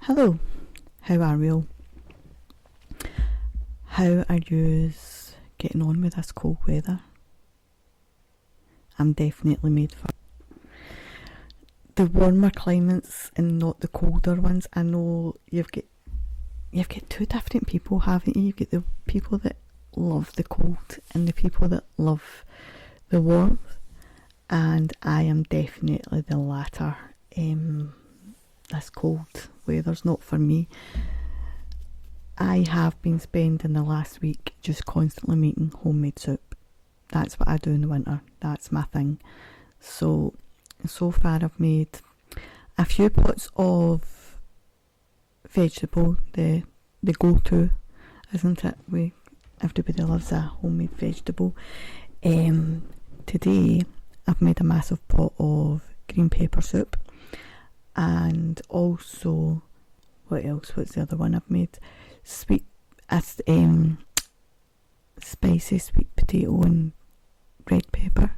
Hello, how are we all? How are you getting on with this cold weather? I'm definitely made for the warmer climates and not the colder ones. I know you've got two different people, haven't you? You've got the people that love the cold and the people that love the warmth, and I am definitely the latter. This cold weather's not for me. I have been spending the last week just constantly making homemade soup. That's what I do in the winter. That's my thing. So far I've made a few pots of vegetable, the go-to, isn't it? Everybody loves a homemade vegetable. Today I've made a massive pot of green pepper soup, and also, what else? What's the other one I've made? Spicy sweet potato and red pepper.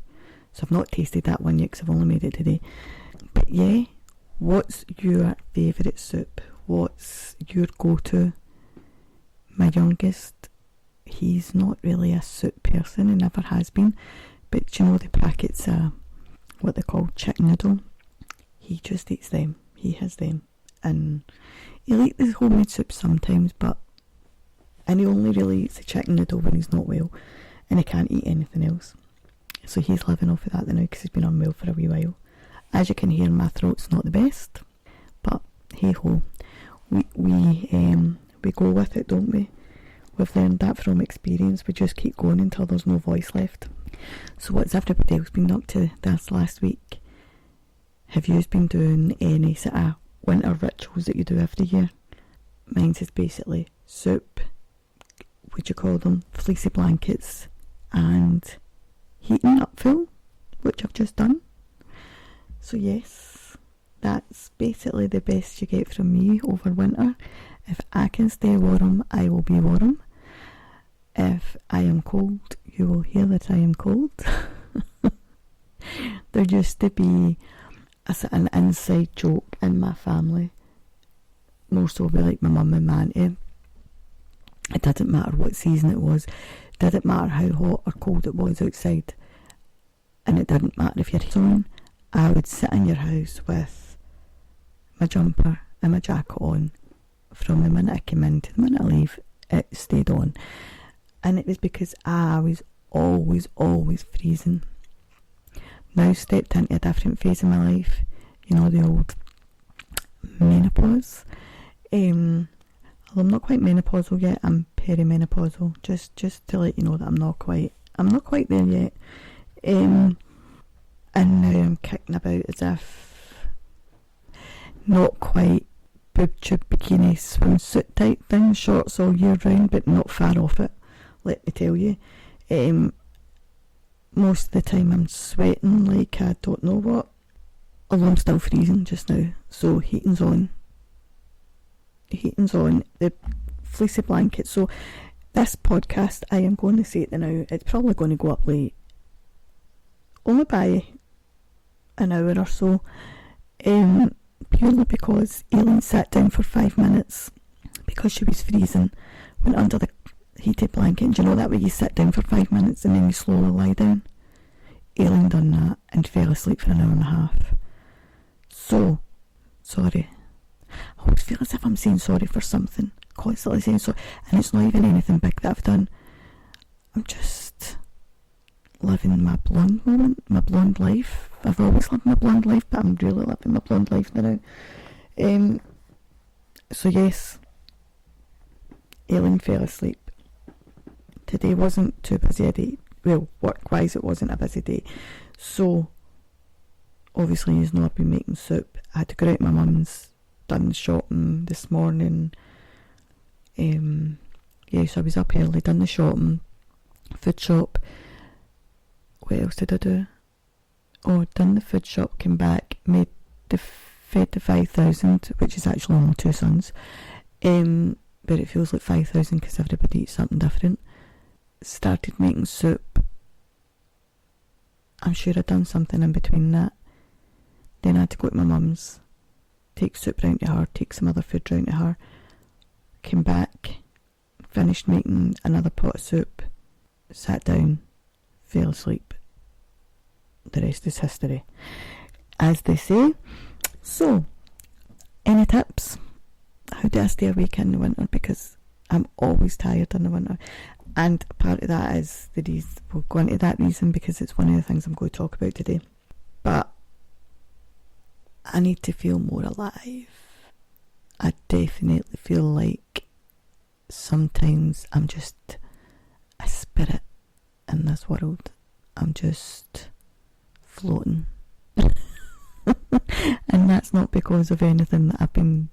So I've not tasted that one yet because I've only made it today. But yeah, what's your favourite soup? What's your go-to? My youngest, he's not really a soup person and never has been. But you know the packets, what they're called, chicken noodle. He just eats them. He has them. And he likes the homemade soup sometimes, and he only really eats the chicken noodle when he's not well, and he can't eat anything else. So he's living off of that now because he's been unwell for a wee while. As you can hear, my throat's not the best, but hey ho, we go with it, don't we? We've learned that from experience. We just keep going until there's no voice left. So what's everybody else been up to this last week? Have you been doing any sort of winter rituals that you do every year? Mine's is basically soup, would you call them, fleecy blankets, and heating up full, which I've just done. So yes, that's basically the best you get from me over winter. If I can stay warm, I will be warm. If I am cold, you will hear that I am cold. There used to be an inside joke in my family, more so with like my mum and my auntie. It didn't matter what season it was, didn't matter how hot or cold it was outside, and it didn't matter if you're on. I would sit in your house with my jumper and my jacket on from the minute I came in to the minute I leave. It stayed on, and it was because I was always freezing. Now stepped into a different phase of my life, you know, the old menopause. Well, I'm not quite menopausal yet. I'm perimenopausal. Just to let you know that I'm not quite there yet. And now I'm kicking about as if not quite boob tube bikini swimsuit type thing, shorts all year round, but not far off it. Let me tell you. Most of the time I'm sweating like I don't know what, although I'm still freezing just now. So heating's on, the fleecy blanket. So this podcast, I am going to say it now, it's probably going to go up late, only by an hour or so, purely because Aileen sat down for 5 minutes because she was freezing, went under the heated blanket, and you know that way you sit down for 5 minutes and then you slowly lie down. Aileen done that and fell asleep for an hour and a half. So sorry. I always feel as if I'm saying sorry for something, constantly saying sorry, and it's not even anything big that I've done. I'm just living my blonde moment, my blonde life. I've always lived my blonde life, but I'm really living my blonde life now. So yes, Aileen fell asleep. Today wasn't too busy a day. Well, work-wise it wasn't a busy day. So, obviously, you know I've been making soup. I had to go out to my mum's, done the shopping this morning. So I was up early, done the shopping, food shop. What else did I do? Oh, done the food shop, came back, fed the 5,000, which is actually only 2 sons. But it feels like 5,000 because everybody eats something different. Started making soup. I'm sure I'd done something in between that. Then I had to go to my mum's, take soup round to her, take some other food round to her, came back, finished making another pot of soup, sat down, fell asleep. The rest is history, as they say. So, any tips? How do I stay awake in the winter? Because I'm always tired in the winter. And part of that is the reason, we'll go into that reason because it's one of the things I'm going to talk about today. But I need to feel more alive. I definitely feel like sometimes I'm just a spirit in this world. I'm just floating. And that's not because of anything that I've been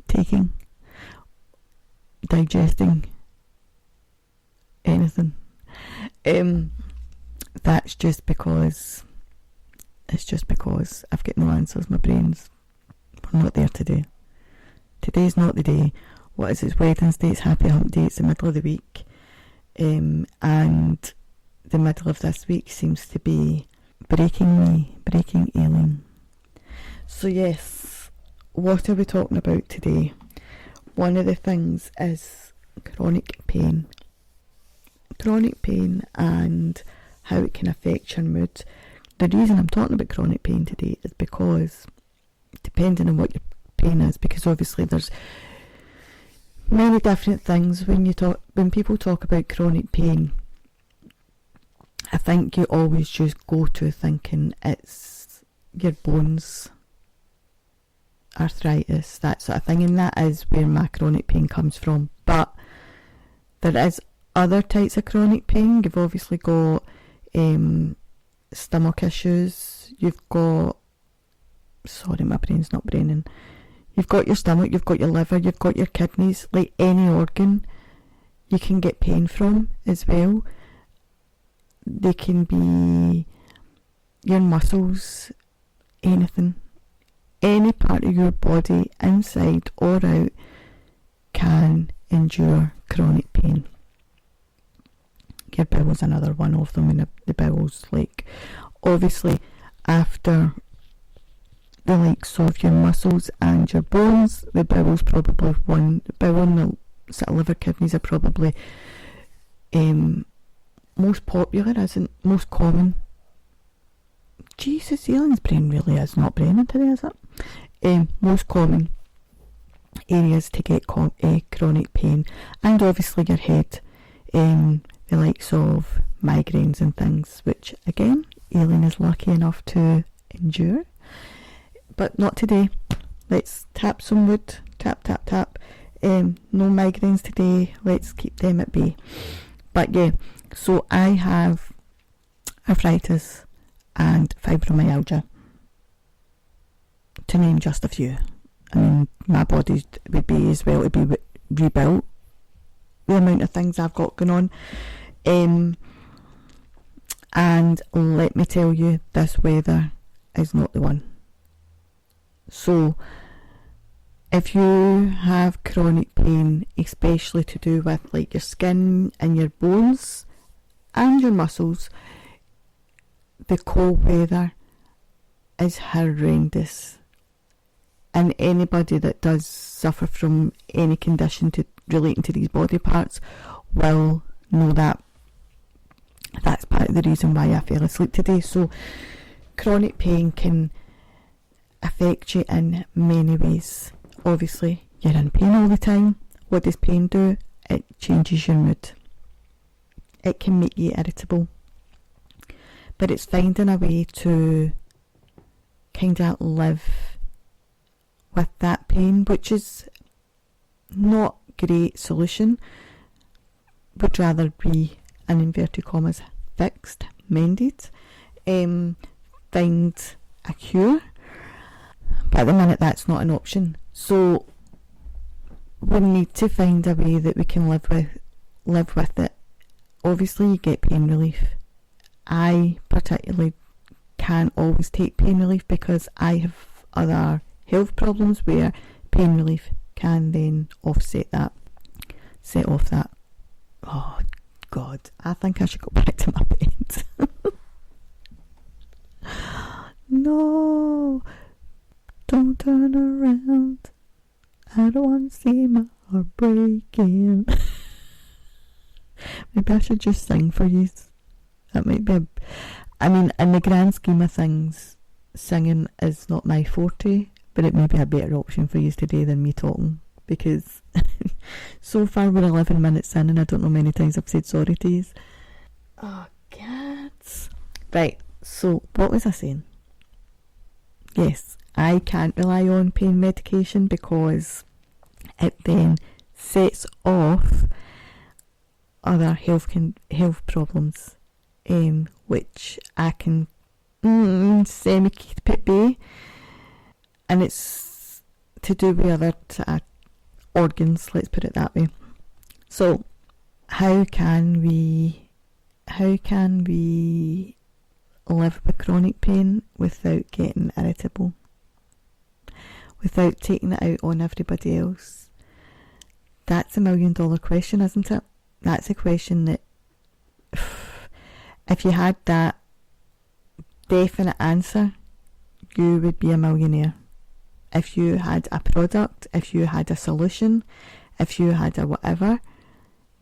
taking, digesting, anything. That's just because I've got no answers. My brain's, we're not there today. Today's not the day. What is it? It's Wednesday, it's Happy Hump Day, it's the middle of the week. And the middle of this week seems to be breaking Aileen. So yes, what are we talking about today? One of the things is chronic pain. Chronic pain and how it can affect your mood. The reason I'm talking about chronic pain today is because, depending on what your pain is, because obviously there's many different things when people talk about chronic pain. I think you always just go to thinking it's your bones, arthritis, that sort of thing, and that is where my chronic pain comes from. But there is other types of chronic pain. You've obviously got stomach issues, you've got, sorry, my brain's not braining, you've got your stomach, you've got your liver, you've got your kidneys, like any organ you can get pain from as well. They can be your muscles, anything, any part of your body, inside or out, can endure chronic pain. Your bowel's another one of them, and the bowel's, like, obviously after the likes of your muscles and your bones, the bowel's probably one. The bowel and the sort of liver, kidneys are probably most popular, isn't most common. Jesus, Ellen's brain really is not braining today, is it? Most common areas to get chronic pain, and obviously your head, the likes of migraines and things, which again Aileen is lucky enough to endure, but not today. Let's tap some wood, tap tap tap. No migraines today, let's keep them at bay. But yeah, so I have arthritis and fibromyalgia, to name just a few. I mean, my body would be as well to be rebuilt, the amount of things I've got going on. And let me tell you, this weather is not the one. So if you have chronic pain, especially to do with like your skin and your bones and your muscles, the cold weather is horrendous. And anybody that does suffer from any condition relating to these body parts will know that. That's part of the reason why I fell asleep today. So chronic pain can affect you in many ways. Obviously, you're in pain all the time. What does pain do? It changes your mood. It can make you irritable. But it's finding a way to kind of live with that pain, which is not a great solution. Would rather be, in inverted commas, fixed, mended, find a cure. But at the minute that's not an option. So we need to find a way that we can live with it. Obviously you get pain relief. I particularly can't always take pain relief because I have other health problems where pain relief can then offset that, set off that. Oh God, I think I should go back to my bed. No. Don't turn around. I don't want to see my heart breaking. Maybe I should just sing for you. That might be I mean, in the grand scheme of things, singing is not my forte, but it may be a better option for you today than me talking, because so far we're 11 minutes in and I don't know many times I've said sorry to you. Oh, cats. Right, so what was I saying? Yes, I can't rely on pain medication because it then sets off other health problems, which I can semi-keep at bay, and it's to do with other organs, let's put it that way. So how can we live with chronic pain without getting irritable, without taking it out on everybody else? That's $1 million question, isn't it? That's a question that, if you had that definite answer, you would be a millionaire. If you had a product, if you had a solution, if you had a whatever,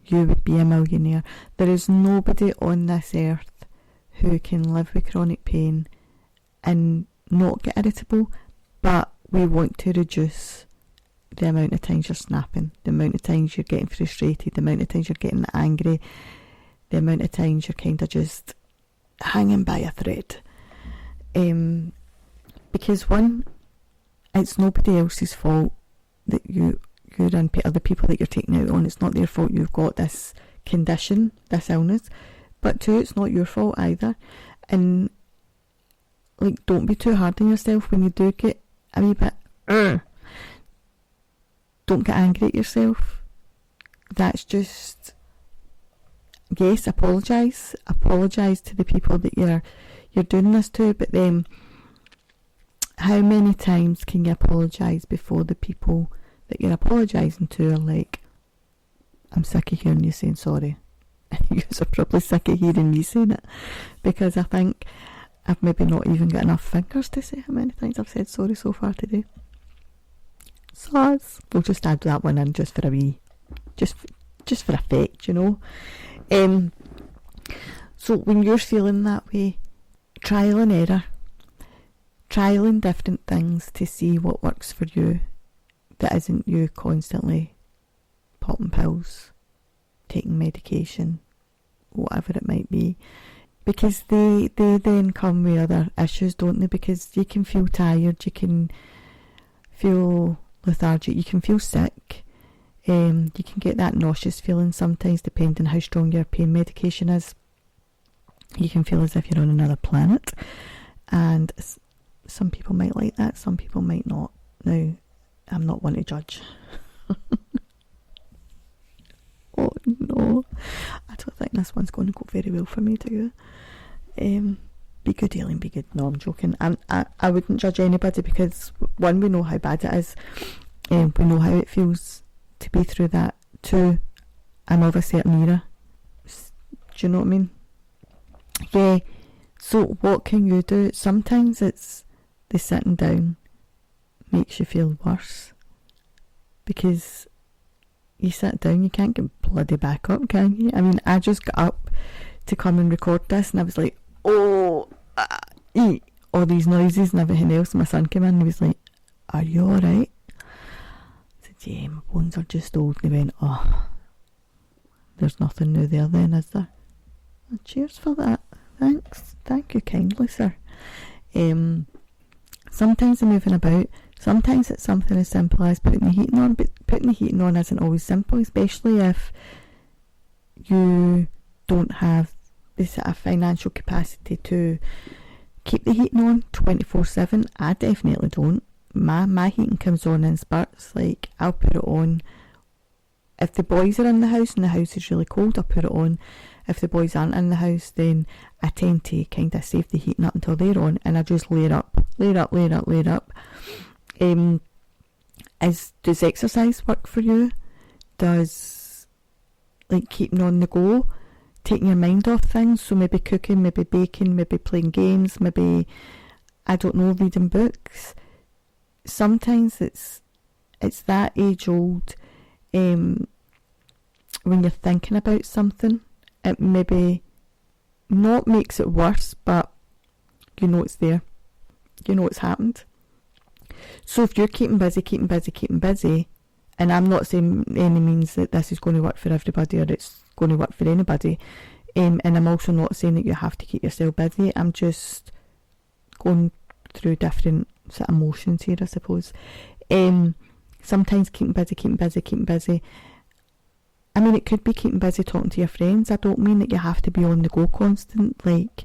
you would be a millionaire. There is nobody on this earth who can live with chronic pain and not get irritable, but we want to reduce the amount of times you're snapping, the amount of times you're getting frustrated, the amount of times you're getting angry, the amount of times you're kind of just hanging by a thread. Because one, it's nobody else's fault that you're in other people that you're taking out on. It's not their fault you've got this condition, this illness. But two, it's not your fault either. And like, don't be too hard on yourself when you do get a wee bit. Don't get angry at yourself. That's just, yes, apologise to the people that you're doing this to, but then how many times can you apologise before the people that you're apologising to are like, I'm sick of hearing you saying sorry. You are probably sick of hearing me saying it, because I think I've maybe not even got enough fingers to say how many times I've said sorry so far today. So we'll just add that one in just for a wee, just for effect, you know. So when you're feeling that way, trial and error, trialing different things to see what works for you, that isn't you constantly popping pills, taking medication, whatever it might be, because they then come with other issues, don't they? Because you can feel tired, you can feel lethargic, you can feel sick, you can get that nauseous feeling sometimes depending how strong your pain medication is. You can feel as if you're on another planet, and some people might like that, some people might not. Now, I'm not one to judge. Oh no, I don't think this one's going to go very well for me to go. Be good, Aileen, be good. No, I'm joking. I wouldn't judge anybody, because one, we know how bad it is. We know how it feels to be through that. Two, I'm of a certain era. Do you know what I mean? Yeah. So what can you do? Sometimes it's the sitting down makes you feel worse, because you sit down, you can't get bloody back up, can you? I mean, I just got up to come and record this, and I was like, all these noises and everything else. My son came in and he was like, are you alright? I said, yeah, my bones are just old. And he went, oh, there's nothing new there then, is there? Oh, cheers for that. Thanks. Thank you kindly, sir. Sometimes I'm moving about. Sometimes it's something as simple as putting the heating on, but putting the heating on isn't always simple, especially if you don't have the sort of financial capacity to keep the heating on 24/7. I definitely don't. My heating comes on in spurts. Like, I'll put it on if the boys are in the house and the house is really cold. I'll put it on. If the boys aren't in the house, then I tend to kind of save the heating up until they're on, and I just layer up. Does exercise work for you? Does, like, keeping on the go, taking your mind off things, so maybe cooking, maybe baking, maybe playing games, maybe, I don't know, reading books, sometimes it's that age old, when you're thinking about something, it maybe not makes it worse, but you know it's there. You know it's happened. So if you're keeping busy, and I'm not saying any means that this is going to work for everybody or it's going to work for anybody, and I'm also not saying that you have to keep yourself busy. I'm just going through different sort of emotions here, I suppose. Sometimes keeping busy. I mean, it could be keeping busy talking to your friends. I don't mean that you have to be on the go constant. Like,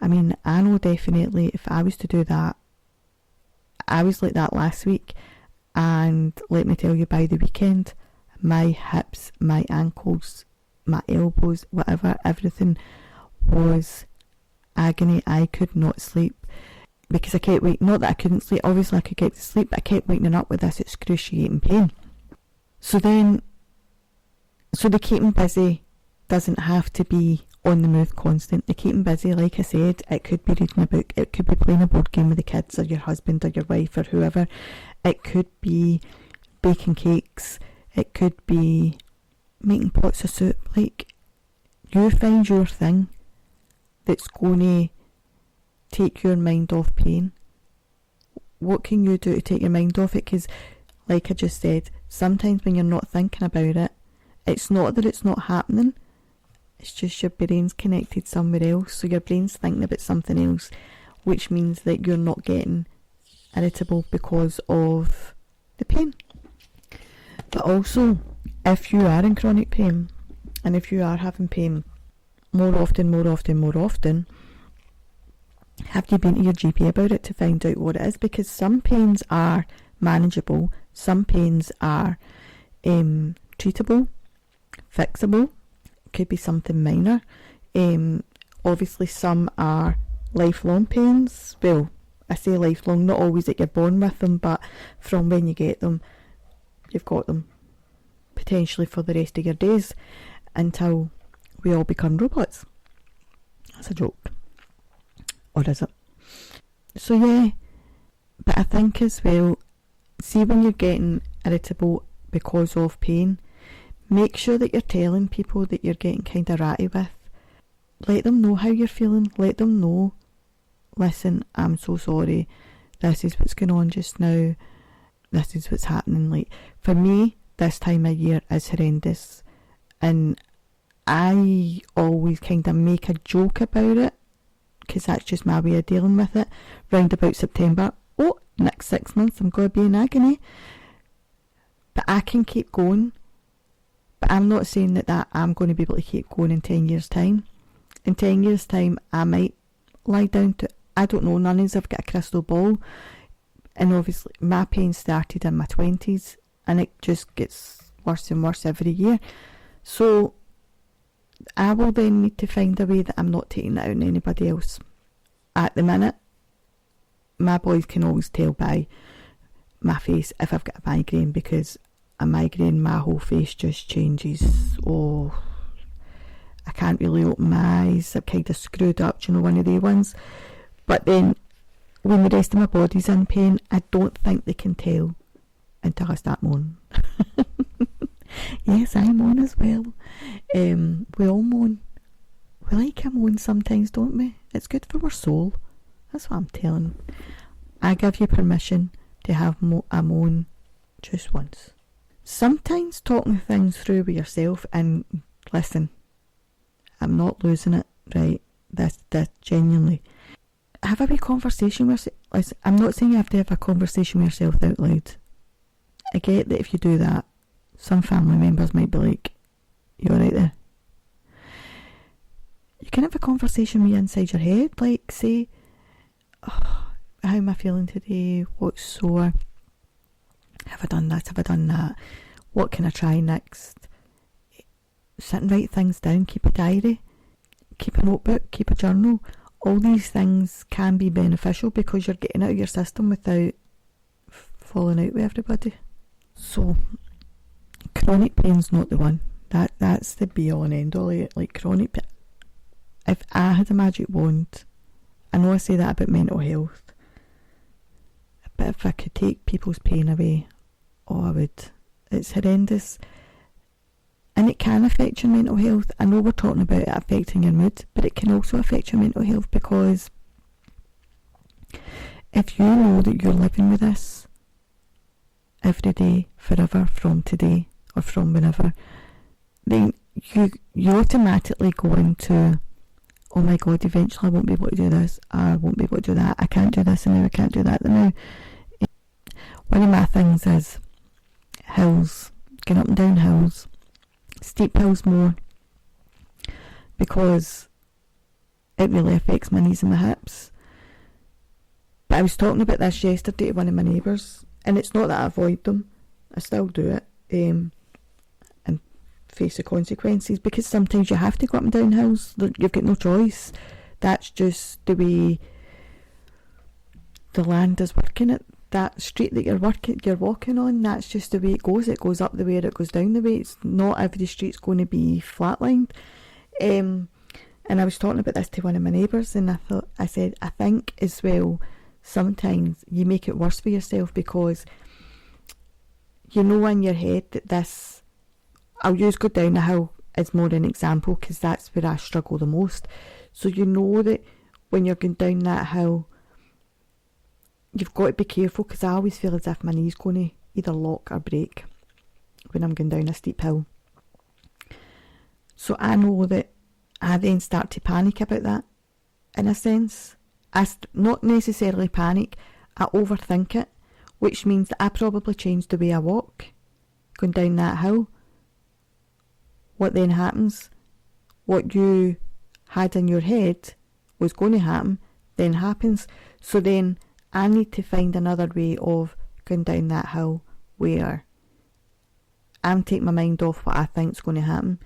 I mean, I know definitely if I was to do that, I was like that last week, and let me tell you, by the weekend, my hips, my ankles, my elbows, whatever, everything was agony. I could not sleep because I kept waking, not that I couldn't sleep, obviously I could get to sleep, but I kept waking up with this excruciating pain. So the keeping busy doesn't have to be on the move constant. The keeping busy, like I said, it could be reading a book, it could be playing a board game with the kids or your husband or your wife or whoever, it could be baking cakes, it could be making pots of soup. Like, you find your thing that's going to take your mind off pain. What can you do to take your mind off it? Because, like I just said, sometimes when you're not thinking about it, it's not that it's not happening, it's just your brain's connected somewhere else. So your brain's thinking about something else, which means that you're not getting irritable because of the pain. But also, if you are in chronic pain, and if you are having pain more often, have you been to your GP about it to find out what it is? Because some pains are manageable, some pains are treatable, fixable. It could be something minor. Obviously some are lifelong pains. Well, I say lifelong, not always that you're born with them, but from when you get them, you've got them potentially for the rest of your days until we all become robots. That's a joke. Or is it? So yeah, but I think as well, see when you're getting irritable because of pain, make sure that you're telling people that you're getting kind of ratty with. Let them know how you're feeling. Let them know, listen, I'm so sorry. This is what's going on just now. This is what's happening. Like, for me, this time of year is horrendous. And I always kind of make a joke about it, because that's just my way of dealing with it. Round about September, next 6 months I'm going to be in agony. But I can keep going. But I'm not saying that I'm going to be able to keep going in 10 years' time. In 10 years' time, I might lie down to, I don't know, none of us have got a crystal ball. And obviously, my pain started in my 20s, and it just gets worse and worse every year. So, I will then need to find a way that I'm not taking it out on anybody else. At the minute, my boys can always tell by my face if I've got a migraine, because a migraine, my whole face just changes. I can't really open my eyes. I'm kind of screwed up, one of the ones. But then, when the rest of my body's in pain, I don't think they can tell until I start moaning. Yes, I moan as well. We all moan. We like a moan sometimes, don't we? It's good for our soul. That's what I'm telling. I give you permission to have a moan just once. Sometimes talking things through with yourself, and listen, I'm not losing it, right? That's genuinely. Have a wee conversation with yourself. I'm not saying you have to have a conversation with yourself out loud. I get that if you do that, some family members might be like, you alright there? You can have a conversation with you inside your head, like say, how am I feeling today? What's sore? Have I done this? Have I done that? What can I try next? Sit and write things down. Keep a diary. Keep a notebook. Keep a journal. All these things can be beneficial because you're getting out of your system without falling out with everybody. So, chronic pain's not the one. That's the be all and end all. Like chronic pain. If I had a magic wand, I know I say that about mental health, but if I could take people's pain away, I would. It's horrendous. And it can affect your mental health. I know we're talking about it affecting your mood, but it can also affect your mental health, because if you know that you're living with this every day, forever, from today, or from whenever, then you automatically go into, oh my God, eventually I won't be able to do this, I won't be able to do that, I can't do this and now I can't do that now. One of my things is hills, getting up and down hills, steep hills more, because it really affects my knees and my hips. But I was talking about this yesterday to one of my neighbours, and it's not that I avoid them, I still do it, and face the consequences, because sometimes you have to go up and down hills. You've got no choice. That's just the way the land is working. At that street that you're walking on, that's just the way it goes. It goes up the way, it goes down the way. It's not every street's going to be flatlined. And I was talking about this to one of my neighbours, and I said I think as well, sometimes you make it worse for yourself, because you know in your head that this, I'll use go down the hill as more an example, because that's where I struggle the most. So you know that when you're going down that hill, you've got to be careful, because I always feel as if my knee's going to either lock or break when I'm going down a steep hill. So I know that I then start to panic about that, in a sense. Not necessarily panic, I overthink it, which means that I probably change the way I walk going down that hill. What then happens? What you had in your head was going to happen, then happens. So then I need to find another way of going down that hill where I'm taking my mind off what I think is going to happen,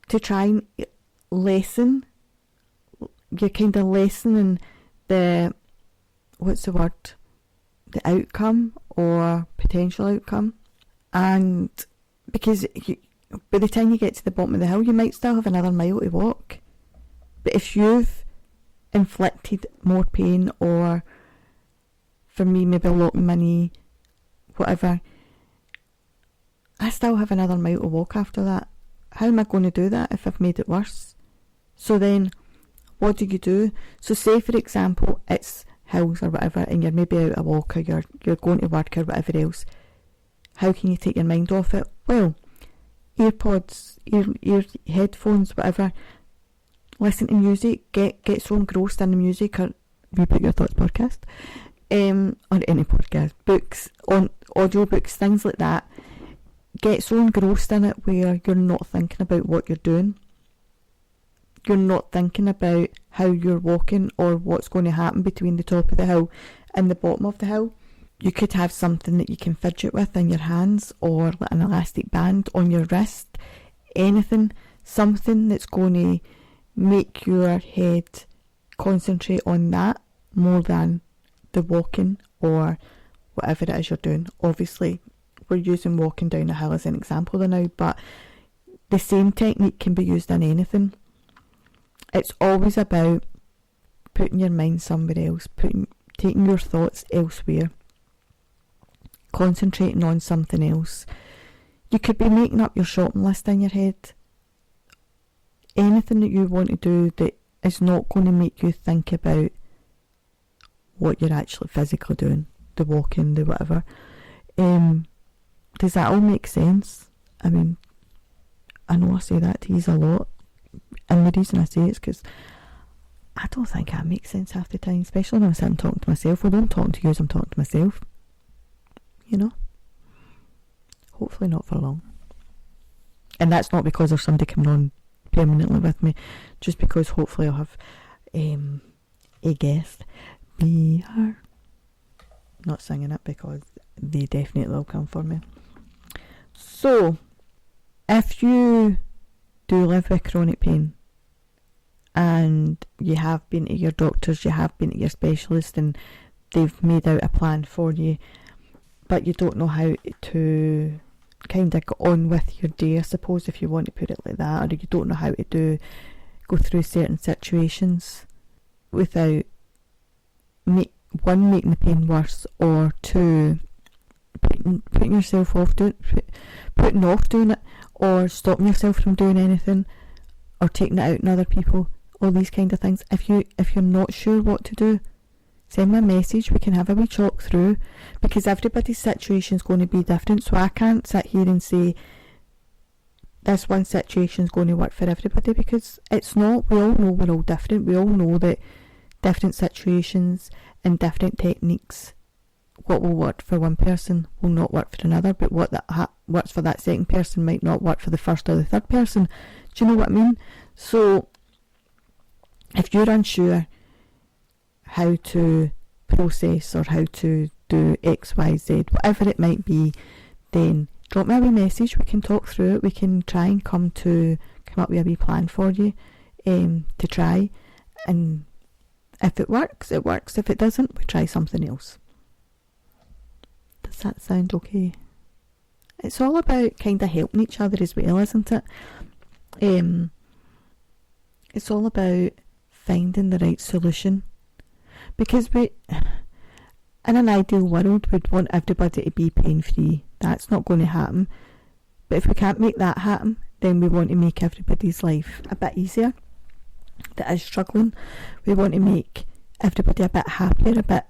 to try and lessen. You're kind of lessening the outcome or potential outcome. And because by the time you get to the bottom of the hill, you might still have another mile to walk. But if you've inflicted more pain, or for me maybe locking my knee, whatever, I still have another mile to walk after that. How am I going to do that if I've made it worse? So then what do? So say for example it's hills or whatever, and you're maybe out a walk, or you're going to work or whatever else. How can you take your mind off it? Well, earpods, ear headphones, whatever. Listen to music. Get so engrossed in the music, or Reboot Your Thoughts podcast, or any podcast, books, on audiobooks, things like that. Get so engrossed in it where you're not thinking about what you're doing. You're not thinking about how you're walking or what's going to happen between the top of the hill and the bottom of the hill. You could have something that you can fidget with in your hands, or like an elastic band on your wrist. Anything, something that's going to make your head concentrate on that more than the walking or whatever it is you're doing. Obviously, we're using walking down a hill as an example now, but the same technique can be used on anything. It's always about putting your mind somewhere else, taking your thoughts elsewhere, concentrating on something else. You could be making up your shopping list in your head. Anything that you want to do that is not going to make you think about what you're actually physically doing, the walking, the whatever. Does that all make sense? I mean, I know I say that to you a lot, and the reason I say it is because I don't think that makes sense half the time, especially when I'm sitting talking to myself. Although I'm talking to you, I'm talking to myself, you know. Hopefully not for long. And that's not because there's somebody coming on permanently with me, just because hopefully I'll have a guest be her. Not singing it because they definitely will come for me. So, if you do live with chronic pain and you have been to your doctors, you have been to your specialist, and they've made out a plan for you, but you don't know how to kind of get on with your day, I suppose, if you want to put it like that, or you don't know how to go through certain situations without one, making the pain worse, or two, putting yourself off putting off doing it, or stopping yourself from doing anything, or taking it out on other people, all these kind of things. If you're not sure what to do, send me a message. We can have a wee talk through, because everybody's situation is going to be different. So I can't sit here and say this one situation is going to work for everybody, because it's not. We all know we're all different. We all know that different situations and different techniques, what will work for one person will not work for another, but what that works for that second person might not work for the first or the third person. Do you know what I mean? So if you're unsure how to process or how to do X, Y, Z, whatever it might be, then drop me a wee message. We can talk through it. We can try and come up with a wee plan for you to try, and if it works, it works. If it doesn't, we try something else. Does that sound okay? It's all about kind of helping each other as well, isn't it? It's all about finding the right solution, because we, in an ideal world, we'd want everybody to be pain-free. That's not going to happen. But if we can't make that happen, then we want to make everybody's life a bit easier that is struggling. We want to make everybody a bit happier, a bit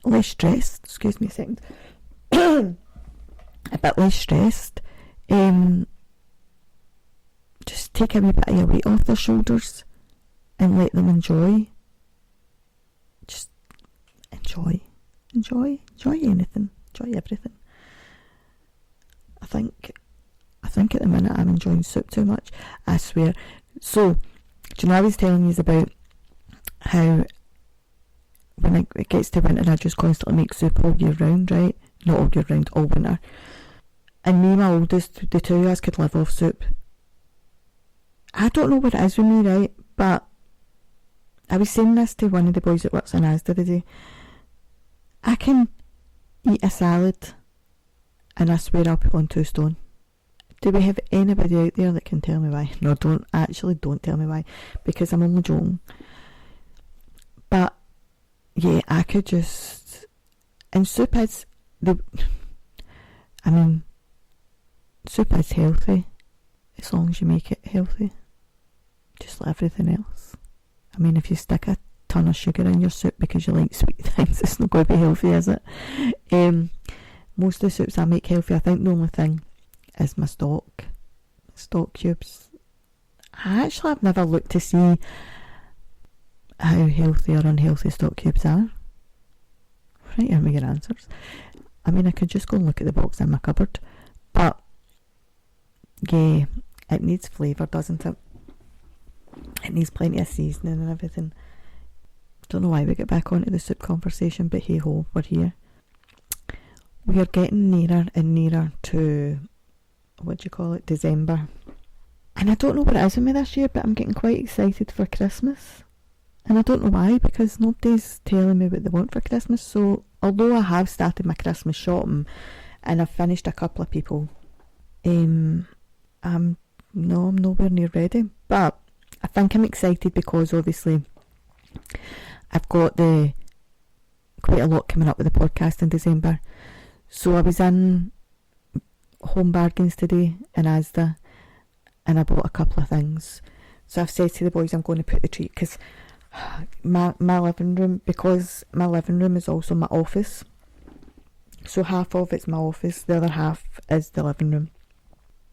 less stressed. Excuse me a second. A bit less stressed. Just take a wee bit of your weight off their shoulders and let them enjoy. Just enjoy anything. Enjoy everything. I think at the minute I'm enjoying soup too much. I swear. So, do you know, I was telling you about how when it gets to winter, I just constantly make soup all year round, right? Not all year round, all winter. And me and my oldest, the two of us could live off soup. I don't know what it is with me, right? But I was saying this to one of the boys that works in Asda today. I can eat a salad and I swear I'll put on 2 stone. Do we have anybody out there that can tell me why? No, don't tell me why, because I'm only joking. But yeah, I could just, and soup is soup is healthy as long as you make it healthy, just like everything else. I mean, if you stick a ton of sugar in your soup because you like sweet things, it's not going to be healthy, is it? Most of the soups I make healthy. I think the only thing is my stock cubes. I've never looked to see how healthy or unhealthy stock cubes are. Right here with your answers. I mean, I could just go and look at the box in my cupboard, but yeah, it needs flavour, doesn't it? It needs plenty of seasoning and everything. Don't know why we get back onto the soup conversation, but hey ho, we're here. We are getting nearer and nearer to, December. And I don't know what it is with me this year, but I'm getting quite excited for Christmas. And I don't know why, because nobody's telling me what they want for Christmas. So, although I have started my Christmas shopping and I've finished a couple of people, I'm nowhere near ready. But I think I'm excited because obviously I've got quite a lot coming up with the podcast in December. So I was in Home Bargains today in Asda and I bought a couple of things. So I've said to the boys I'm going to put the treat, because my living room, because my living room is also my office. So half of it's my office, the other half is the living room.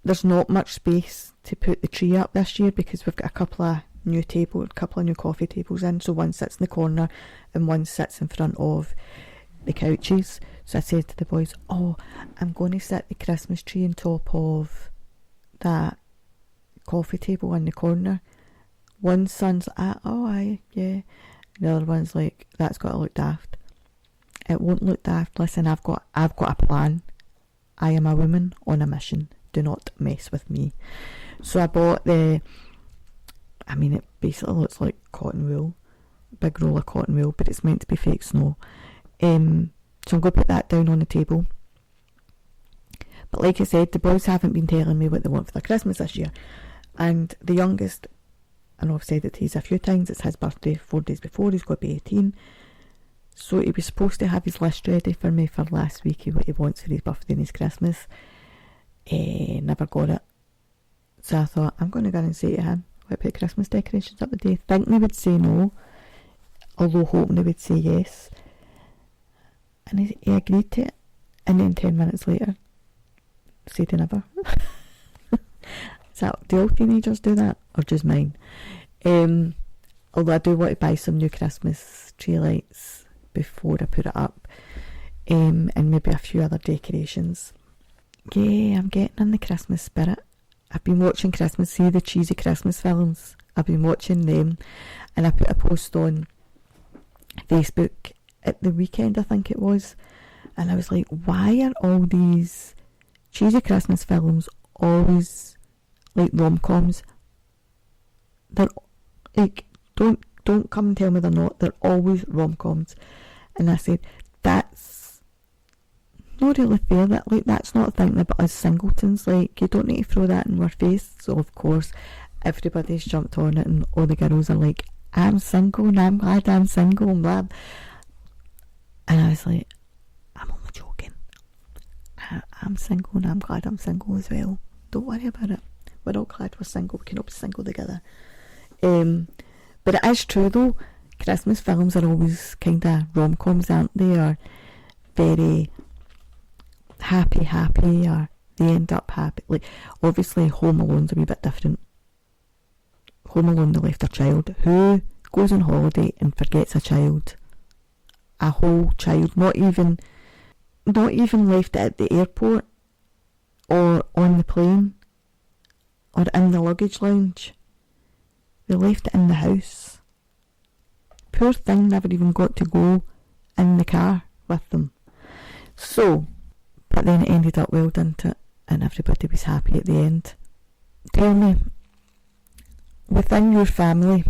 There's not much space to put the tree up this year because we've got a couple of new coffee tables in. So one sits in the corner and one sits in front of the couches. So I said to the boys, I'm going to set the Christmas tree on top of that coffee table in the corner. One son's like, aye, yeah. The other one's like, that's got to look daft. It won't look daft. Listen, I've got a plan. I am a woman on a mission. Do not mess with me. So I bought it basically looks like cotton wool, big roll of cotton wool, but it's meant to be fake snow. So I'm going to put that down on the table. But like I said, the boys haven't been telling me what they want for their Christmas this year. And the youngest, I know I've said it to you a few times, it's his birthday 4 days before, he's going to be 18. So he was supposed to have his list ready for me for last week of what he wants for his birthday and his Christmas. Never got it. So I thought, I'm going to go and say to him, what put Christmas decorations up today? Thinking he would say no, although hoping he would say yes. And he agreed to it. And then 10 minutes later, said he never. Do all teenagers do that? Or just mine? Although I do want to buy some new Christmas tree lights before I put it up. And maybe a few other decorations. Yeah, I'm getting in the Christmas spirit. I've been watching the cheesy Christmas films. I've been watching them. And I put a post on Facebook at the weekend, I think it was. And I was like, why are all these cheesy Christmas films always like rom-coms? They're like, don't come and tell me they're not. They're always rom-coms. And I said, that's not really fair. That's not a thing about us singletons. Like, you don't need to throw that in our face. So of course everybody's jumped on it, and all the girls are like, I'm single and I'm glad I'm single and blah. And I was like, I'm only joking. I'm single and I'm glad I'm single as well. Don't worry about it. We're all glad we're single. We can all be single together. But it is true though, Christmas films are always kind of rom-coms, aren't they? Or very happy, or they end up happy. Like, obviously Home Alone's a wee bit different. Home Alone, they left their child. Who goes on holiday and forgets a child? A whole child, not even left it at the airport or on the plane or in the luggage lounge. They left it in the house. Poor thing never even got to go in the car with them. So, but then it ended up well, didn't it? And everybody was happy at the end. Tell me, within your family,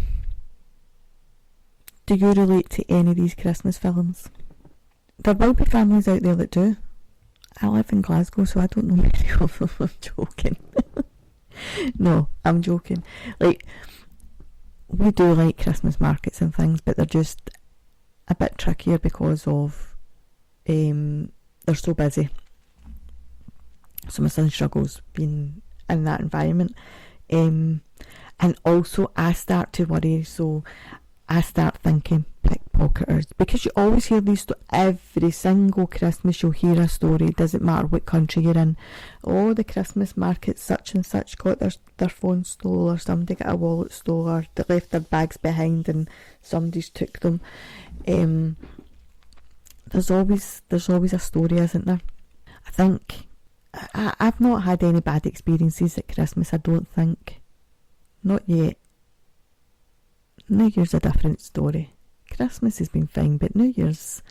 do you relate to any of these Christmas films? There will be families out there that do. I live in Glasgow, so I don't know many of them. I'm joking. No, I'm joking. Like, we do like Christmas markets and things, but they're just a bit trickier because of they're so busy. So my son struggles being in that environment. And also I start to worry, so I start thinking pickpocketers, because you always hear these every single Christmas you'll hear a story, doesn't matter what country you're in. Oh, the Christmas market such and such got their phone stole, or somebody got a wallet stole, or they left their bags behind and somebody's took them. There's always a story, isn't there? I think I've not had any bad experiences at Christmas, I don't think. Not yet. New Year's a different story. Christmas has been fine, but New Year's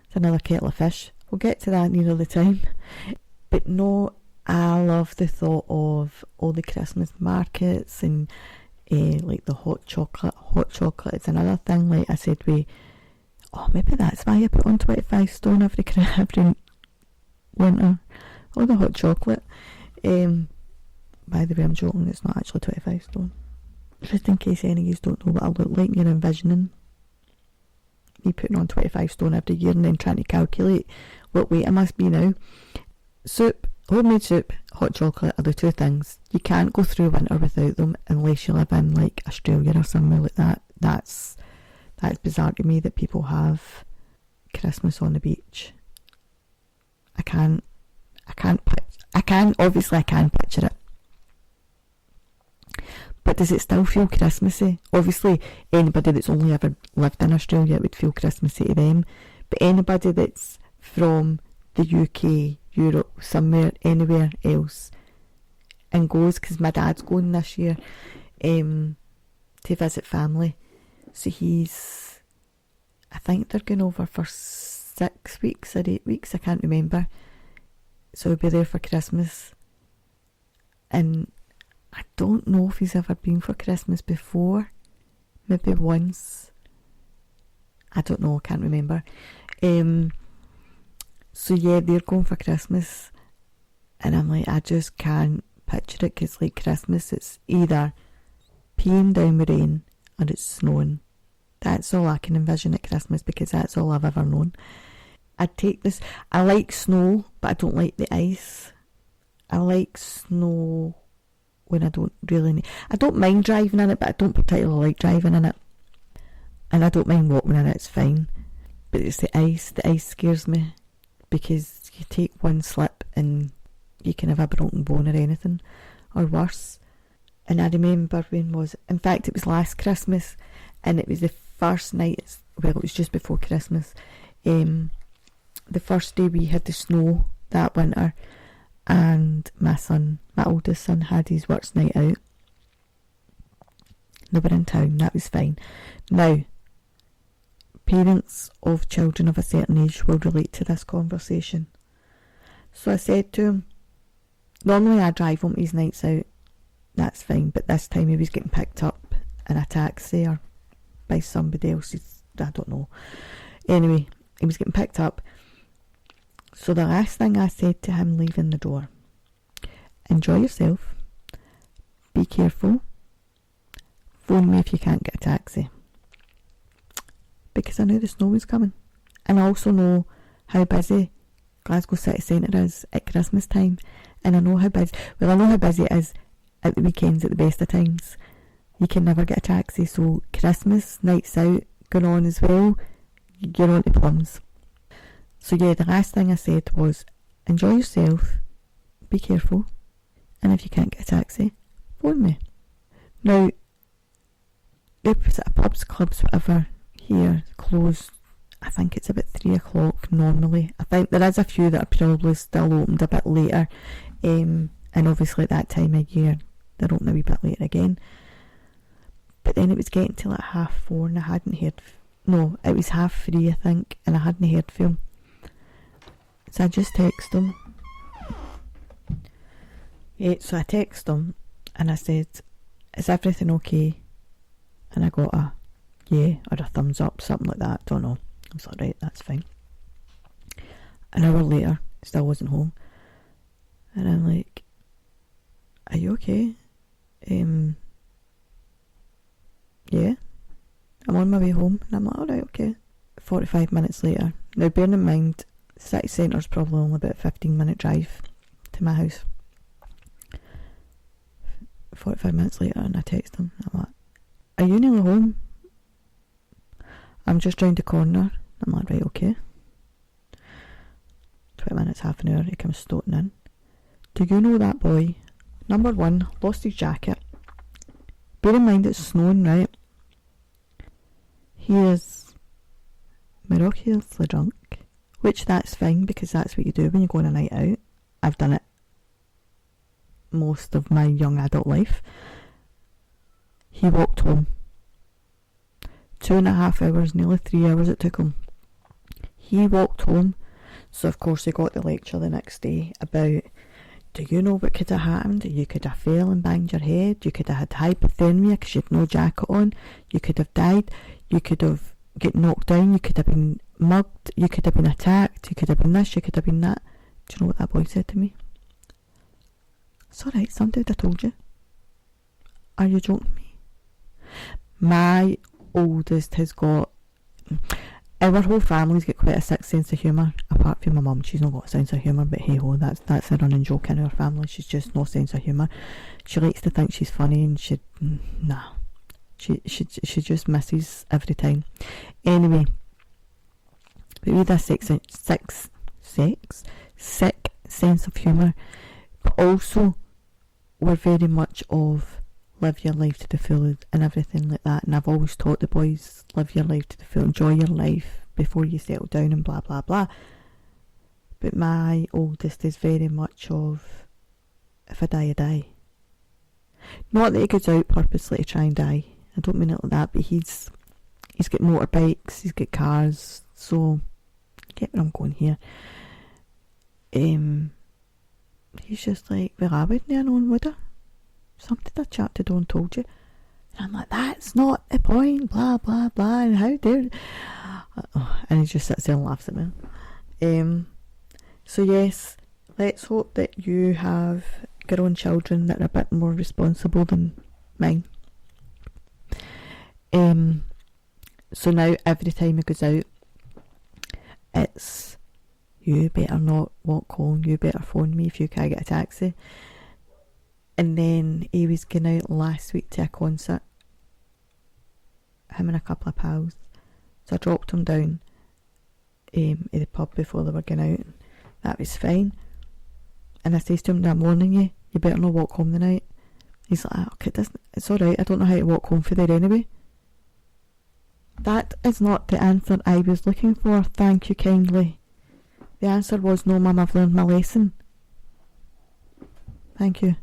is another kettle of fish. We'll get to that nearer the time. But no, I love the thought of all the Christmas markets and like the hot chocolate. Hot chocolate is another thing. Like I said, maybe that's why I put on 25 stone every winter. All the hot chocolate. By the way, I'm joking, it's not actually 25 stone. Just in case any of you don't know what I look like, you're envisioning me putting on 25 stone every year and then trying to calculate what weight I must be now. Soup, homemade soup, hot chocolate are the two things. You can't go through winter without them unless you live in like Australia or somewhere like that. That's bizarre to me that people have Christmas on the beach. I can picture it. But does it still feel Christmassy? Obviously, anybody that's only ever lived in Australia, it would feel Christmassy to them. But anybody that's from the UK, Europe, somewhere, anywhere else, and goes, because my dad's going this year to visit family. So I think they're going over for 6 weeks or 8 weeks, I can't remember. So he'll be there for Christmas. And I don't know if he's ever been for Christmas before. Maybe once. I don't know, I can't remember. So yeah, they're going for Christmas. And I'm like, I just can't picture it, because like Christmas, it's either peeing down with rain or it's snowing. That's all I can envision at Christmas, because that's all I've ever known. I'd take this. I like snow, but I don't like the ice. I like snow when I don't really need... I don't mind driving in it, but I don't particularly like driving in it. And I don't mind walking in it, it's fine. But it's the ice. The ice scares me, because you take one slip and you can have a broken bone or anything, or worse. And I remember when was... In fact, it was last Christmas, and it was the first night... Well, it was just before Christmas. The first day we had the snow that winter, and my oldest son, had his worst night out. They were in town, that was fine. Now, parents of children of a certain age will relate to this conversation. So I said to him, normally I drive home his nights out, that's fine, but this time he was getting picked up in a taxi or by somebody else, I don't know. Anyway, he was getting picked up. So the last thing I said to him leaving the door, enjoy yourself, be careful, phone me if you can't get a taxi. Because I knew the snow was coming. And I also know how busy Glasgow city centre is at Christmas time. And I know how busy it is at the weekends at the best of times. You can never get a taxi, so Christmas nights out going on as well, you're on to plums. So yeah, the last thing I said was, enjoy yourself, be careful, and if you can't get a taxi, phone me. Now, the pubs, clubs, whatever, here close, I think it's about 3 o'clock normally. I think there is a few that are probably still opened a bit later, and obviously at that time of year they're open a wee bit later again. But then it was getting to like 4:30 and I hadn't heard... No, it was 3:30 I think, and I hadn't heard from him. So I just texted him. Yeah, so I texted him and I said, is everything okay? And I got a yeah or a thumbs up, something like that, don't know. I was like, right, that's fine. An hour later, still wasn't home. And I'm like, are you okay? Yeah, I'm on my way home. And I'm like, alright, okay. 45 minutes later. Now, bearing in mind, city centre's probably only about a 15-minute drive to my house. 45 minutes later, and I text him. I'm like, are you nearly home? I'm just round the corner. I'm like, right, okay. 20 minutes, half an hour, he comes stoating in. Do you know that boy? Number one, lost his jacket. Bear in mind it's snowing, right? He is miraculously drunk, which that's fine, because that's what you do when you go on a night out. I've done it most of my young adult life. He walked home. 2.5 hours, nearly 3 hours it took him. He walked home. So of course he got the lecture the next day about, do you know what could have happened? You could have fell and banged your head. You could have had hypothermia because you had no jacket on. You could have died. You could have get knocked down. You could have been mugged. You could have been attacked. You could have been this. You could have been that. Do you know what that boy said to me? It's alright, son, dude, I told you. Are you joking me? My oldest has got... Our whole family's got quite a sick sense of humour, apart from my mum. She's not got a sense of humour, but hey ho, that's a running joke in our family. She's just no sense of humour. She likes to think she's funny, and she just misses every time. Anyway, but with a sick sense of humour, but also we're very much of live your life to the full and everything like that. And I've always taught the boys, live your life to the full, enjoy your life before you settle down and blah blah blah. But my oldest is very much of, if I die, I die. Not that he goes out purposely to try and die, I don't mean it like that, but he's got motorbikes, he's got cars, so you get where I'm going here. He's just like, well, I wouldn't have known, would I? Something I chatted on told you. And I'm like, that's not the point, blah blah blah, and how dare... and he just sits there and laughs at me. So yes, let's hope that you have grown children that are a bit more responsible than mine. So now every time he goes out, it's, you better not walk home, you better phone me if you can't get a taxi. And then he was going out last week to a concert, him and a couple of pals. So I dropped him down at the pub before they were going out. That was fine. And I says to him, I'm warning you, you better not walk home tonight. He's like, okay, it's alright, I don't know how to walk home for there anyway. That is not the answer I was looking for, thank you kindly. The answer was, no mum, I've learned my lesson. Thank you.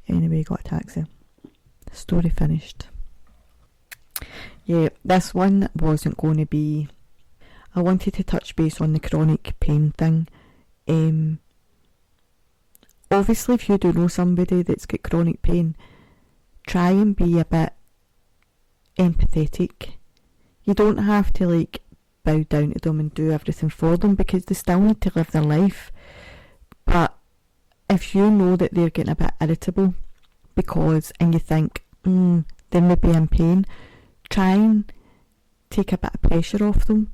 Anyway, got a taxi. Story finished. Yeah, this one wasn't going to be... I wanted to touch base on the chronic pain thing. Obviously, if you do know somebody that's got chronic pain, try and be a bit empathetic. You don't have to bow down to them and do everything for them, because they still need to live their life. But if you know that they're getting a bit irritable and you think, they may be in pain, try and take a bit of pressure off them.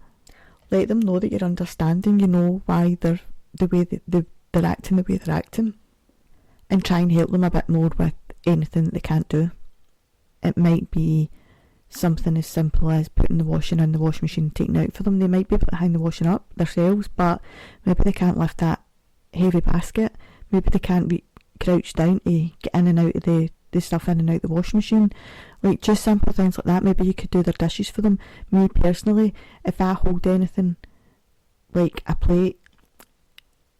Let them know that you're understanding, you know why they're the way that they're acting the way they're acting, and try and help them a bit more with anything that they can't do. It might be something as simple as putting the washing in the washing machine and taking it out for them. They might be able to hang the washing up themselves, but maybe they can't lift that heavy basket. Maybe they can't crouch down to get in and out of the stuff in and out the washing machine. Just simple things like that. Maybe you could do their dishes for them. Me personally, if I hold anything like a plate,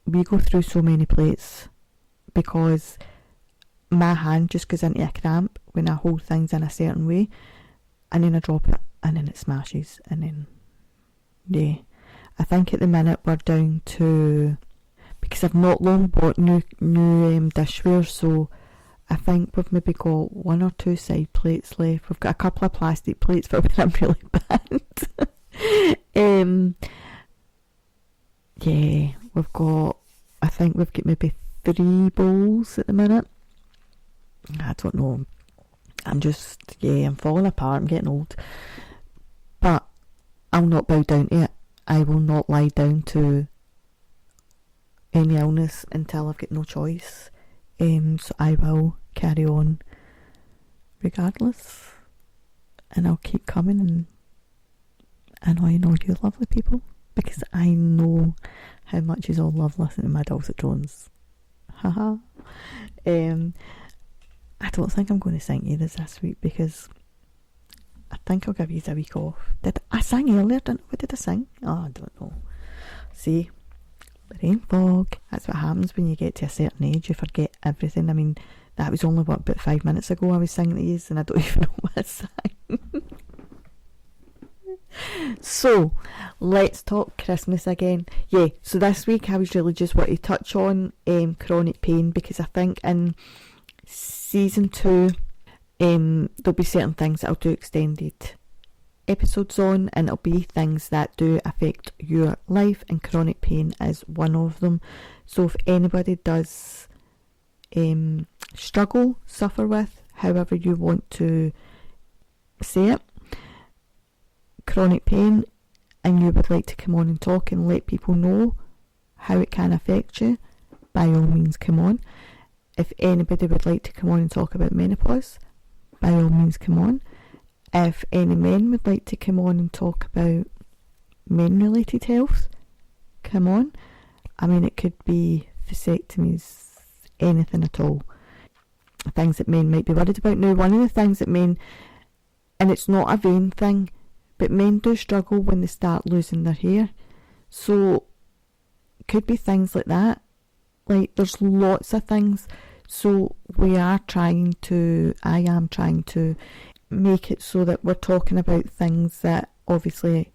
we go through so many plates because my hand just goes into a cramp when I hold things in a certain way, and then I drop it and then it smashes, and then yeah. I think at the minute we're down to, because I've not long bought new dishware, so I think we've maybe got 1 or 2 side plates left. We've got a couple of plastic plates for when I'm really bad. Yeah, I think we've got maybe 3 bowls at the minute. I don't know. I'm falling apart. I'm getting old. But I'll not bow down to it. I will not lie down to any illness until I've got no choice. So I will carry on regardless, and I'll keep coming and annoying all you lovely people, because I know how much you all love listening to my dulcet tones. Haha. I don't think I'm going to sing either this week, because I think I'll give you a week off. Did I sing earlier? What did I sing? Oh, I don't know. See, brain fog. That's what happens when you get to a certain age. You forget everything. I mean, that was only about 5 minutes ago I was singing these, and I don't even know what I sang. So, let's talk Christmas again. Yeah, so this week I was really just wanting to touch on chronic pain, because I think in season 2 there'll be certain things that I'll do extended episodes on, and it'll be things that do affect your life, and chronic pain is one of them. So if anybody does suffer with, however you want to say it, chronic pain, and you would like to come on and talk and let people know how it can affect you, by all means come on. If anybody would like to come on and talk about menopause, by all means come on. If any men would like to come on and talk about men-related health, come on. I mean, it could be vasectomies, anything at all. Things that men might be worried about. Now, one of the things that men, and it's not a vain thing, but men do struggle when they start losing their hair. So, it could be things like that. There's lots of things. So, I am trying to make it so that we're talking about things that obviously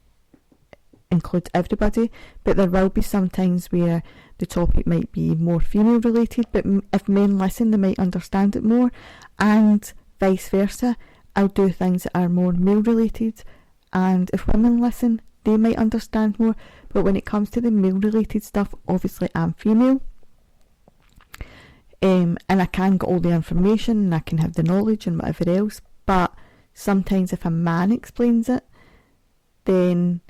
include everybody, but there will be some times where the topic might be more female related, but if men listen they might understand it more, and vice versa. I'll do things that are more male related, and if women listen they might understand more, but when it comes to the male related stuff, obviously I'm female, and I can get all the information and I can have the knowledge and whatever else, but sometimes if a man explains it, then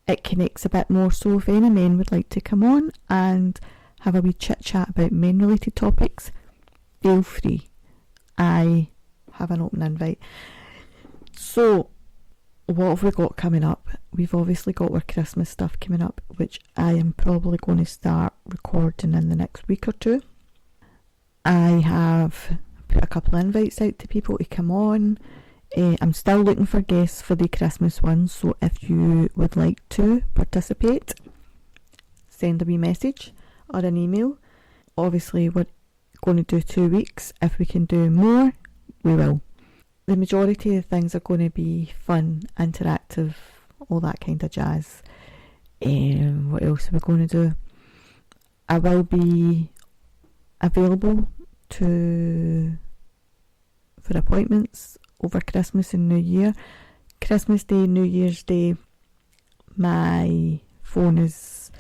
it connects a bit more. So if any men would like to come on and have a wee chit chat about men related topics, feel free. I have an open invite. So what have we got coming up? We've obviously got our Christmas stuff coming up, which I am probably going to start recording in the next week or two. I have put a couple of invites out to people to come on. I'm still looking for guests for the Christmas one, so if you would like to participate, send a wee message or an email. Obviously we're going to do 2 weeks. If we can do more, we will. The majority of the things are going to be fun, interactive, all that kind of jazz. What else are we going to do? I will be available for appointments over Christmas and New Year. Christmas Day, New Year's Day, my phone is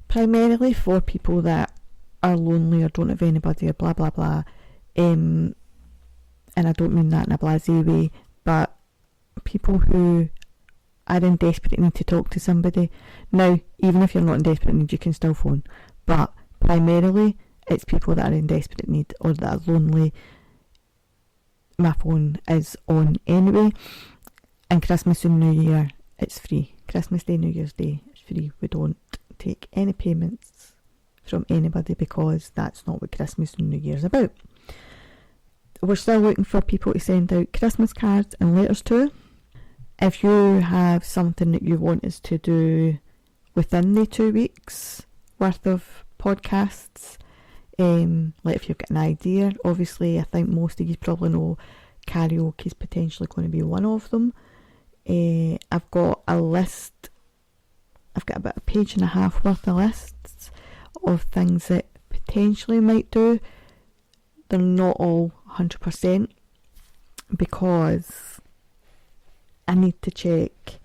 primarily for people that are lonely or don't have anybody or blah blah blah. And I don't mean that in a blasé way, but people who are in desperate need to talk to somebody. Now, even if you're not in desperate need, you can still phone. But primarily, it's people that are in desperate need or that are lonely. My phone is on anyway. And Christmas and New Year, it's free. Christmas Day, New Year's Day, it's free. We don't take any payments from anybody because that's not what Christmas and New Year's about. We're still looking for people to send out Christmas cards and letters to. If you have something that you want us to do within the 2 weeks worth of podcasts, like if you've got an idea, obviously I think most of you probably know karaoke is potentially going to be one of them. I've got a list, I've got about a page and a half worth of lists of things that potentially might do. They're not all 100% because I need to check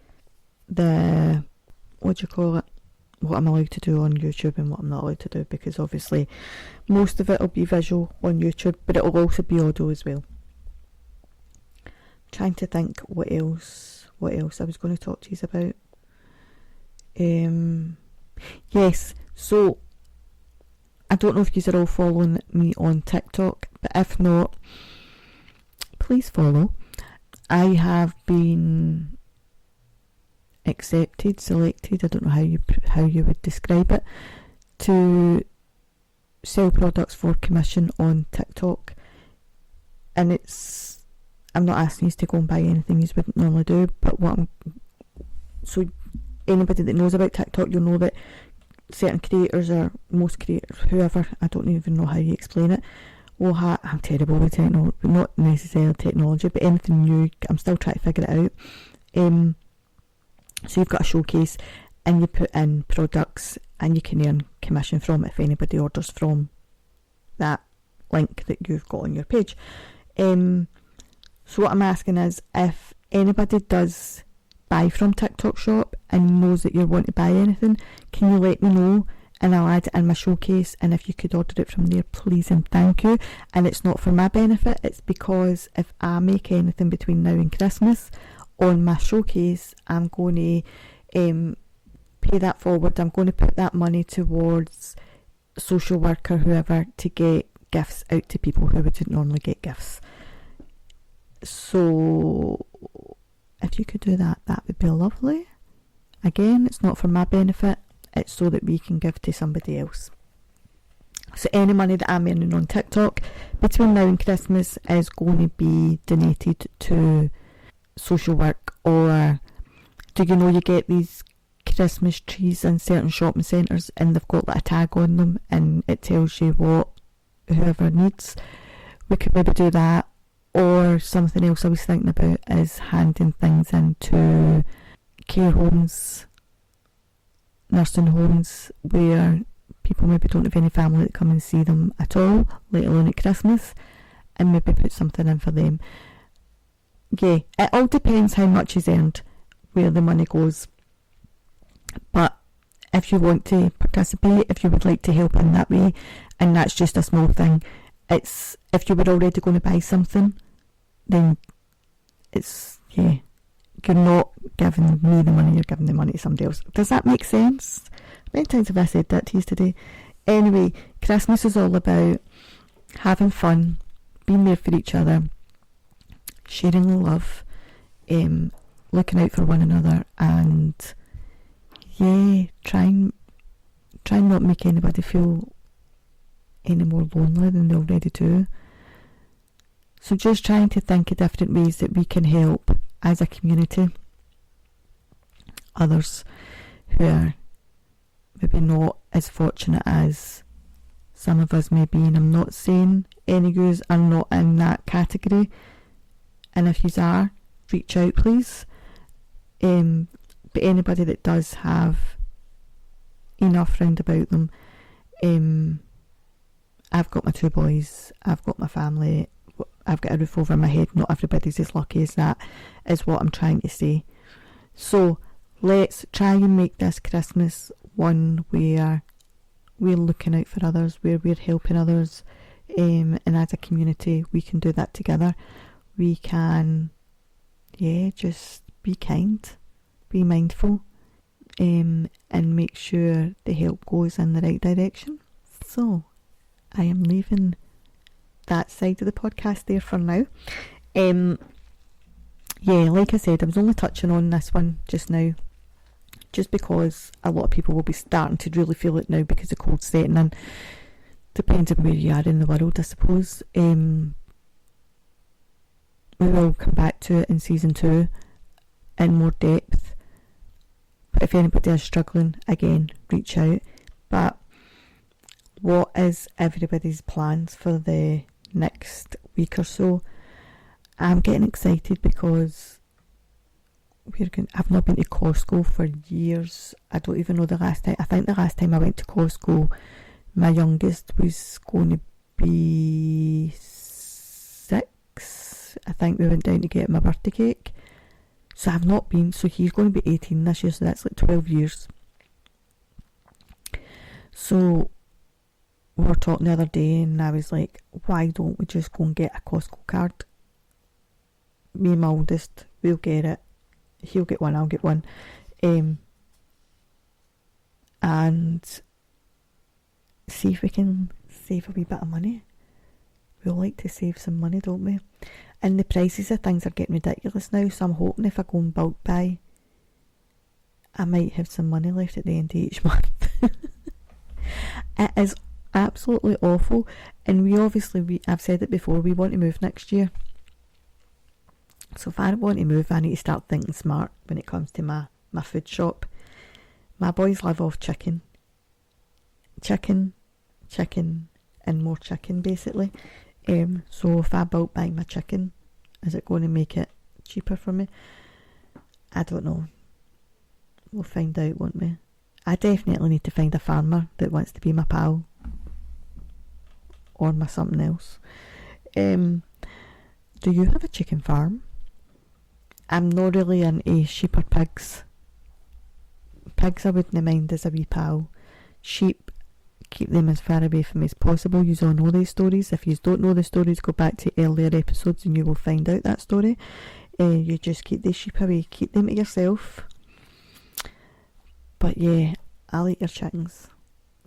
what I'm allowed to do on YouTube and what I'm not allowed to do, because obviously most of it will be visual on YouTube, but it will also be audio as well. I'm trying to think what else I was going to talk to you about. Yes, so I don't know if you are all following me on TikTok, but if not, please follow. I have been selected, I don't know how you would describe it, to sell products for commission on TikTok. And I'm not asking you to go and buy anything you wouldn't normally do, but so anybody that knows about TikTok, you'll know that certain creators, or most creators, whoever, I don't even know how you explain it, I'm terrible with technology, not necessarily technology, but anything new, I'm still trying to figure it out. So you've got a showcase and you put in products and you can earn commission from it if anybody orders from that link that you've got on your page. So what I'm asking is, if anybody does buy from TikTok Shop and knows that you want to buy anything, can you let me know and I'll add it in my showcase? And if you could order it from there, please and thank you. And it's not for my benefit, it's because if I make anything between now and Christmas on my showcase, I'm going to pay that forward. I'm going to put that money towards social worker, whoever, to get gifts out to people who wouldn't normally get gifts. So if you could do that, that would be lovely. Again, it's not for my benefit, it's so that we can give to somebody else. So any money that I'm earning on TikTok between now and Christmas is going to be donated to social work. Or do you know you get these Christmas trees in certain shopping centres and they've got like a tag on them and it tells you what whoever needs? We could maybe do that. Or something else I was thinking about is handing things into care homes, nursing homes, where people maybe don't have any family that come and see them at all, let alone at Christmas, and maybe put something in for them. Yeah, it all depends how much is earned, where the money goes. But if you want to participate, if you would like to help in that way, and that's just a small thing, it's if you were already going to buy something, then it's, yeah, you're not giving me the money, you're giving the money to somebody else. Does that make sense? How many times have I said that to you today? Anyway, Christmas is all about having fun, being there for each other, sharing the love, looking out for one another, and try and not make anybody feel any more lonely than they already do. So just trying to think of different ways that we can help as a community others who are maybe not as fortunate as some of us may be. And I'm not saying any of yous are not in that category, and if yous are, reach out please. But anybody that does have enough round about them, I've got my 2 boys, I've got my family, I've got a roof over my head. Not everybody's as lucky as that, is what I'm trying to say. So let's try and make this Christmas one where we're looking out for others, where we're helping others, and as a community we can do that together. We can just be kind, be mindful, and make sure the help goes in the right direction. So I am leaving that side of the podcast there for now. Like I said, I was only touching on this one just now, just because a lot of people will be starting to really feel it now because the cold's setting in. Depends on where you are in the world, I suppose. We will come back to it in season 2 in more depth. But if anybody is struggling, again, reach out. But what is everybody's plans for the next week or so? I'm getting excited because I've not been to Costco for years. I don't even know the last time. I think the last time I went to Costco, my youngest was going to be 6. I think we went down to get my birthday cake. So I've not been. So he's going to be 18 this year, so that's like 12 years. So we were talking the other day and I was like, why don't we just go and get a Costco card? Me and my oldest, we'll get it. He'll get one, I'll get one. And see if we can save a wee bit of money. We like to save some money, don't we? And the prices of things are getting ridiculous now, so I'm hoping if I go and bulk buy, I might have some money left at the end of each month. It is absolutely awful, and I've said it before, we want to move next year. So if I want to move, I need to start thinking smart when it comes to my food shop. My boys live off chicken, and more chicken basically. So if I bulk buy my chicken, is it going to make it cheaper for me? I don't know. We'll find out, won't we? I definitely need to find a farmer that wants to be my pal, or my something else. Do you have a chicken farm? I'm not really into sheep or pigs. Pigs I wouldn't mind as a wee pal. Sheep, keep them as far away from me as possible. You all know these stories. If you don't know the stories, go back to earlier episodes and you will find out that story. You just keep the sheep away. Keep them to yourself. But yeah, I'll eat your chickens.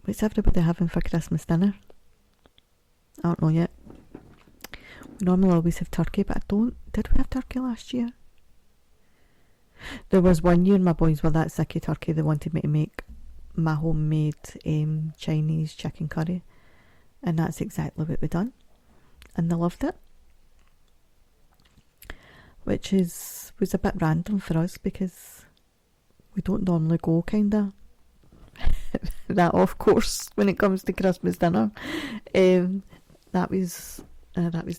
What's everybody having for Christmas dinner? I don't know yet. We normally always have turkey, but I don't. Did we have turkey last year? There was one year my boys were that sick of turkey they wanted me to make my homemade Chinese chicken curry, and that's exactly what we done, and they loved it, which was a bit random for us because we don't normally go kinda that off course when it comes to Christmas dinner. That was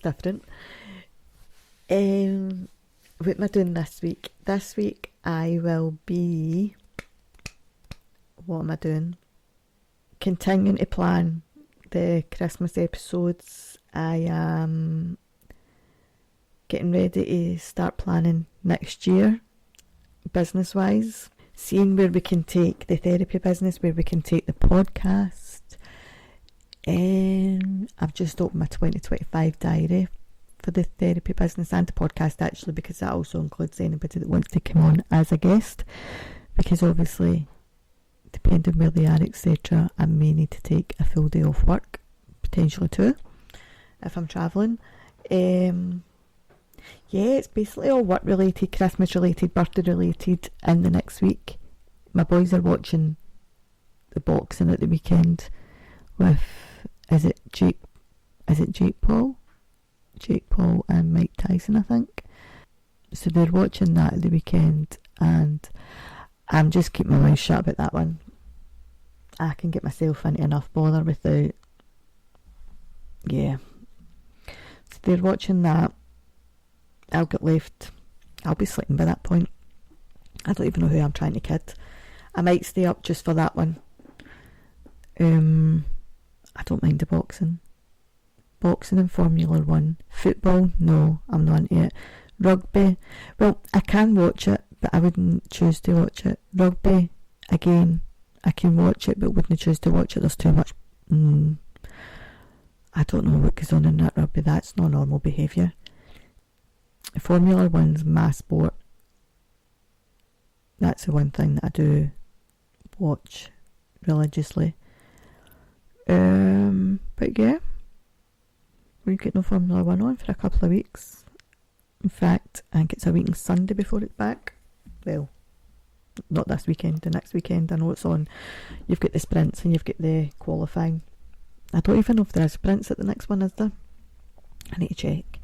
different. What am I doing this week? This week I will be... What am I doing? Continuing to plan the Christmas episodes. I am getting ready to start planning next year, business-wise. Seeing where we can take the therapy business, where we can take the podcast. I've just opened my 2025 diary for the therapy business and the podcast, actually, because that also includes anybody that wants to come on as a guest, because obviously, depending where they are, etc., I may need to take a full day off work, potentially 2, if I'm travelling. Yeah, it's basically all work related, Christmas related, birthday related, and the next week my boys are watching the boxing at the weekend with, is it Jake Paul and Mike Tyson, I think. So they're watching that at the weekend, and I'm just keeping my mouth shut about that one. I can get myself into enough bother without, yeah. So they're watching that. I'll get left. I'll be sleeping by that point. I don't even know who I'm trying to kid. I might stay up just for that one. I don't mind the boxing. Boxing and Formula 1. Football, no, I'm not into it. Rugby, well, I can watch it, but I wouldn't choose to watch it. Rugby, again, I can watch it, but wouldn't choose to watch it. There's too much. I don't know what goes on in that rugby. That's not normal behaviour. Formula 1's my sport. That's the one thing that I do watch religiously. But yeah, we're getting no Formula 1 on for a couple of weeks. In fact, I think it's a week on Sunday before it's back. Well, not this weekend, the next weekend. I know it's on. You've got the sprints and you've got the qualifying. I don't even know if there are sprints at the next one, is there? I need to check.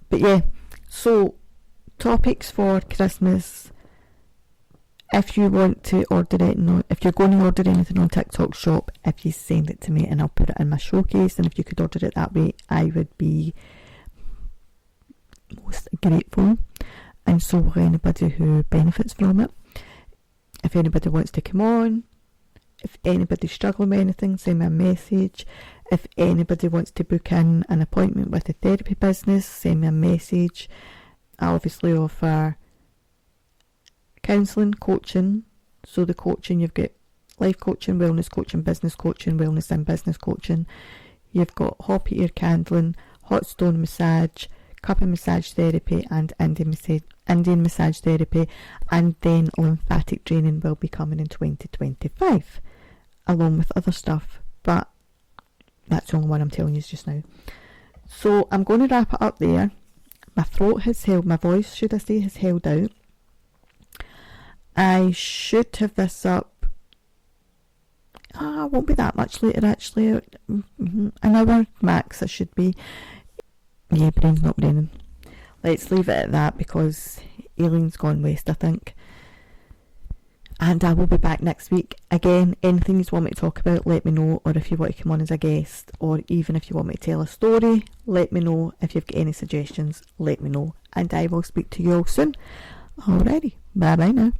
But yeah, so topics for Christmas. If you want to order it, if you're going to order anything on TikTok Shop, if you send it to me and I'll put it in my showcase, and if you could order it that way, I would be most grateful. And so will anybody who benefits from it. If anybody wants to come on, if anybody's struggling with anything, send me a message. If anybody wants to book in an appointment with a therapy business, send me a message. I obviously offer counselling, coaching. So the coaching, you've got life coaching, wellness coaching, business coaching, wellness and business coaching. You've got hot ear candling, hot stone massage, cupping massage therapy, and Indian massage therapy. And then lymphatic draining will be coming in 2025, along with other stuff. But that's the only one I'm telling you just now. So I'm going to wrap it up there. My throat has held, my voice, should I say, has held out. I should have this up. It won't be that much later, actually. An hour max, it should be. Yeah, brain's not braining. Let's leave it at that, because Aileen's gone west, I think. And I will be back next week. Again, anything you want me to talk about, let me know. Or if you want to come on as a guest, or even if you want me to tell a story, let me know. If you've got any suggestions, let me know. And I will speak to you all soon. Alrighty, bye bye now.